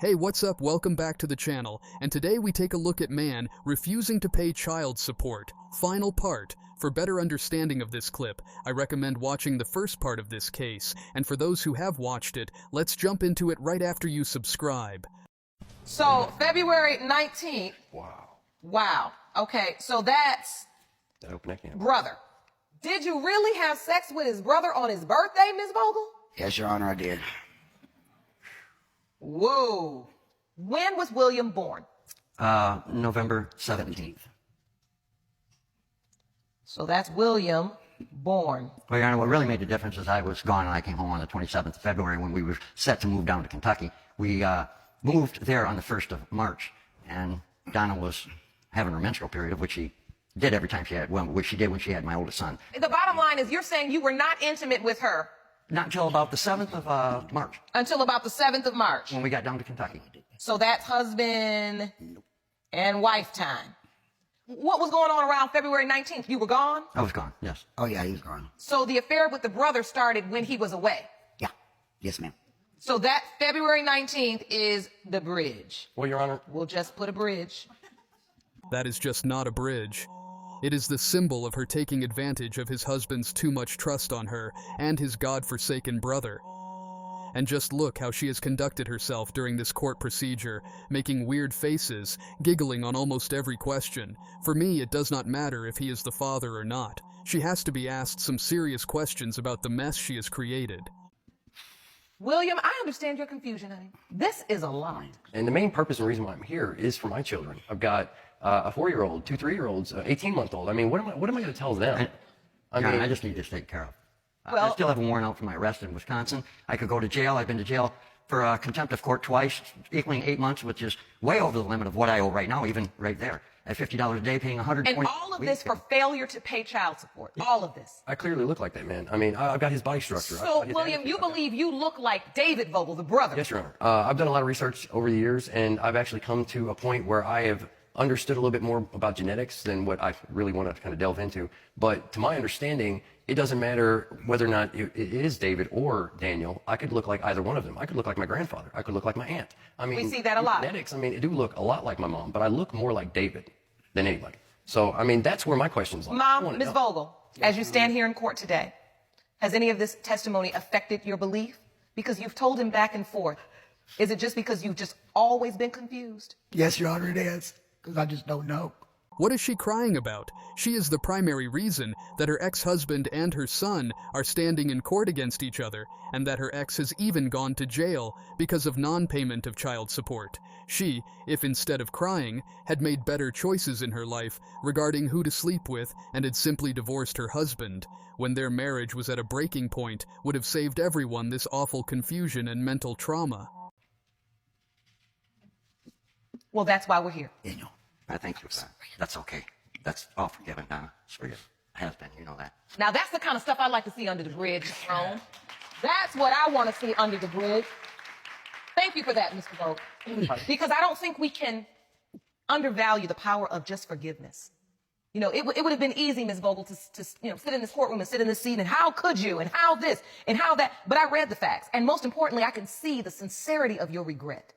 Hey, what's up? Welcome back to the channel, and today we take a look at man refusing to pay child support. Final part. For better understanding of this clip, I recommend watching the first part of this case, and for those who have watched it, let's jump into it right after you subscribe. So, February 19th. Wow. Wow. Okay, so that's brother. Did you really have sex with his brother on his birthday, Ms. Vogel? Yes, Your Honor, I did. Whoa. When was William born? November 17th. So that's William born. Well, Your Honor, what really made the difference is I was gone and I came home on the 27th of February when we were set to move down to Kentucky. We moved there on the 1st of March, and Donna was having her menstrual period, of which she did every time she had, well, which she did when she had my oldest son. The bottom line is you're saying you were not intimate with her. Not until about the 7th of March. Until about the 7th of March. When we got down to Kentucky. So that's husband and wife time. What was going on around February 19th? You were gone? I was gone, yes. Oh, yeah, he was gone. So the affair with the brother started when he was away? Yeah. Yes, ma'am. So that February 19th is the bridge. Well, Your Honor. We'll just put a bridge. That is just not a bridge. It is the symbol of her taking advantage of his husband's too much trust on her and his God-forsaken brother. And just look how she has conducted herself during this court procedure, making weird faces, giggling on almost every question. For me, it does not matter if he is the father or not. She has to be asked some serious questions about the mess she has created. William, I understand your confusion, honey. This is a lot. And the main purpose and reason why I'm here is for my children. I've got a 4-year-old, 2 3-year-olds, 18-month-old. I mean, what am I going to tell them? I just need this taken care of. Well, I still have a warrant out for my arrest in Wisconsin. I could go to jail. I've been to jail for contempt of court twice, equaling 8 months, which is way over the limit of what I owe right now, even right there. At $50 a day, paying $120. And all of this for failure to pay child support. All of this. I clearly look like that man. I mean, I've got his body structure. So, William, you believe you look like David Vogel, the brother? Yes, Your Honor. I've done a lot of research over the years, and I've actually come to a point where I have understood a little bit more about genetics than what I really want to kind of delve into. But to my understanding, it doesn't matter whether or not it is David or Daniel. I could look like either one of them. I could look like my grandfather. I could look like my aunt. I mean, we see that a lot. Genetics, I mean, I do look a lot like my mom, but I look more like David than anybody. So, I mean, that's where my questions lie. Mom, Ms. Vogel, as you stand here in court today, has any of this testimony affected your belief? Because you've told him back and forth. Is it just because you've just always been confused? Yes, Your Honor, it is. Because I just don't know. What is she crying about? She is the primary reason that her ex-husband and her son are standing in court against each other, and that her ex has even gone to jail because of non-payment of child support. She, if instead of crying, had made better choices in her life regarding who to sleep with and had simply divorced her husband, when their marriage was at a breaking point, would have saved everyone this awful confusion and mental trauma. Well, that's why we're here. Daniel, I thank you for that. That's okay. That's all forgiven, Donna. It's for your husband, you know that. Now, that's the kind of stuff I like to see under the bridge, Throne. That's what I want to see under the bridge. Thank you for that, Mr. Vogel. Because I don't think we can undervalue the power of just forgiveness. You know, it would have been easy, Ms. Vogel, to sit in this courtroom and sit in this seat, and how could you, and how this, and how that. But I read the facts, and most importantly, I can see the sincerity of your regret.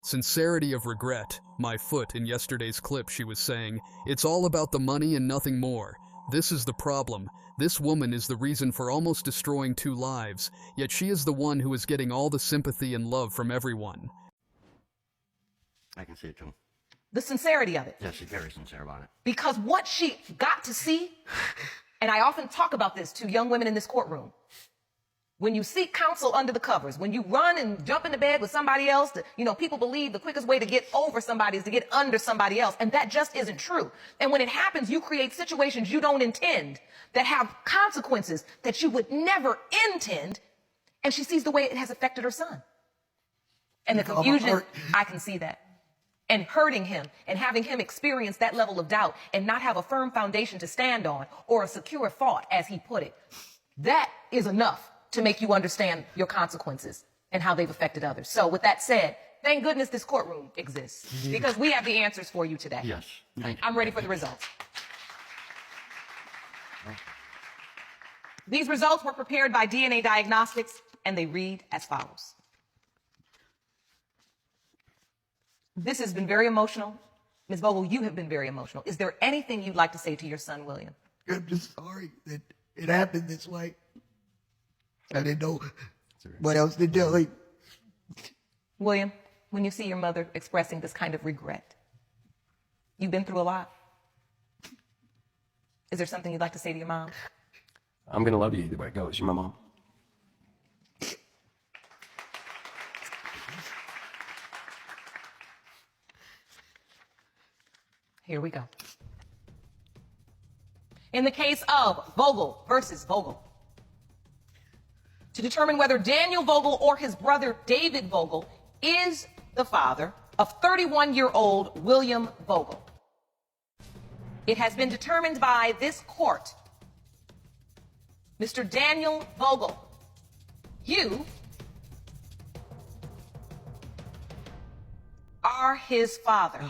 Sincerity of regret. My foot in yesterday's clip, she was saying, it's all about the money and nothing more. This is the problem. This woman is the reason for almost destroying 2 lives, yet she is the one who is getting all the sympathy and love from everyone. I can see it too. The sincerity of it. Yes, she's very sincere about it. Because what she got to see, and I often talk about this to young women in this courtroom, when you seek counsel under the covers, when you run and jump into bed with somebody else, people believe the quickest way to get over somebody is to get under somebody else. And that just isn't true. And when it happens, you create situations you don't intend that have consequences that you would never intend. And she sees the way it has affected her son. And the confusion, I can see that. And hurting him and having him experience that level of doubt and not have a firm foundation to stand on or a secure thought, as he put it. That is enough to make you understand your consequences and how they've affected others. So with that said, thank goodness this courtroom exists, because we have the answers for you today. Yes, thank you. I'm ready for the results. These results were prepared by DNA Diagnostics, and they read as follows. This has been very emotional. Ms. Vogel, you have been very emotional. Is there anything you'd like to say to your son, William? I'm just sorry that it happened this way. I didn't know what else to do. William, when you see your mother expressing this kind of regret, you've been through a lot. Is there something you'd like to say to your mom? I'm going to love you either way it goes. You're my mom. Here we go. In the case of Vogel versus Vogel, to determine whether Daniel Vogel or his brother David Vogel is the father of 31-year-old William Vogel, it has been determined by this court, Mr. Daniel Vogel, you are his father.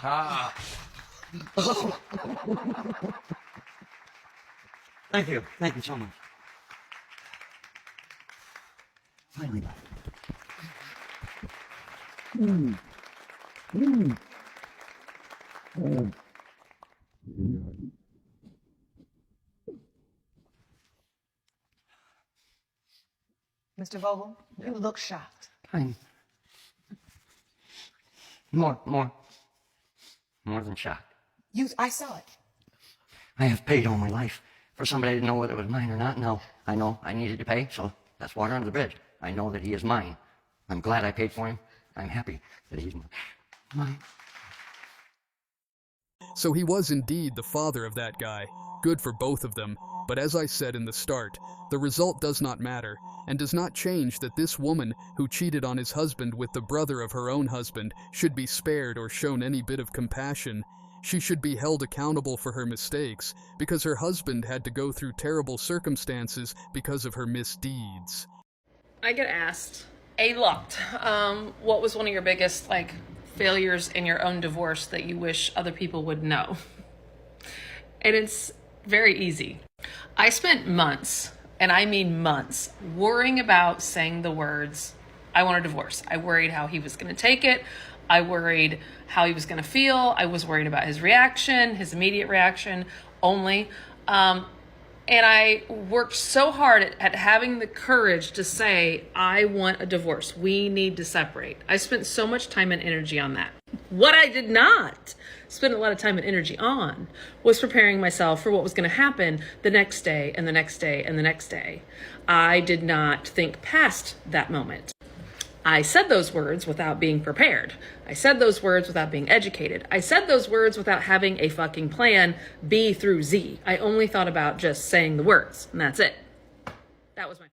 Thank you. Thank you so much. Finally. Mr. Vogel, you look shocked. I'm more than shocked. I saw it. I have paid all my life for somebody to know whether it was mine or not. Now, I know I needed to pay, so that's water under the bridge. I know that he is mine. I'm glad I paid for him. I'm happy that he's mine. So he was indeed the father of that guy. Good for both of them. But as I said in the start, the result does not matter, and does not change that this woman who cheated on his husband with the brother of her own husband should be spared or shown any bit of compassion. She should be held accountable for her mistakes, because her husband had to go through terrible circumstances because of her misdeeds. I get asked a lot, what was one of your biggest, failures in your own divorce that you wish other people would know? And it's very easy. I spent months, and I mean months, worrying about saying the words, I want a divorce. I worried how he was going to take it. I worried how he was going to feel. I was worried about his reaction, his immediate reaction only. And I worked so hard at having the courage to say, I want a divorce. We need to separate. I spent so much time and energy on that. What I did not spend a lot of time and energy on was preparing myself for what was going to happen the next day and the next day and the next day. I did not think past that moment. I said those words without being prepared. I said those words without being educated. I said those words without having a fucking plan B through Z. I only thought about just saying the words, and that's it. That was my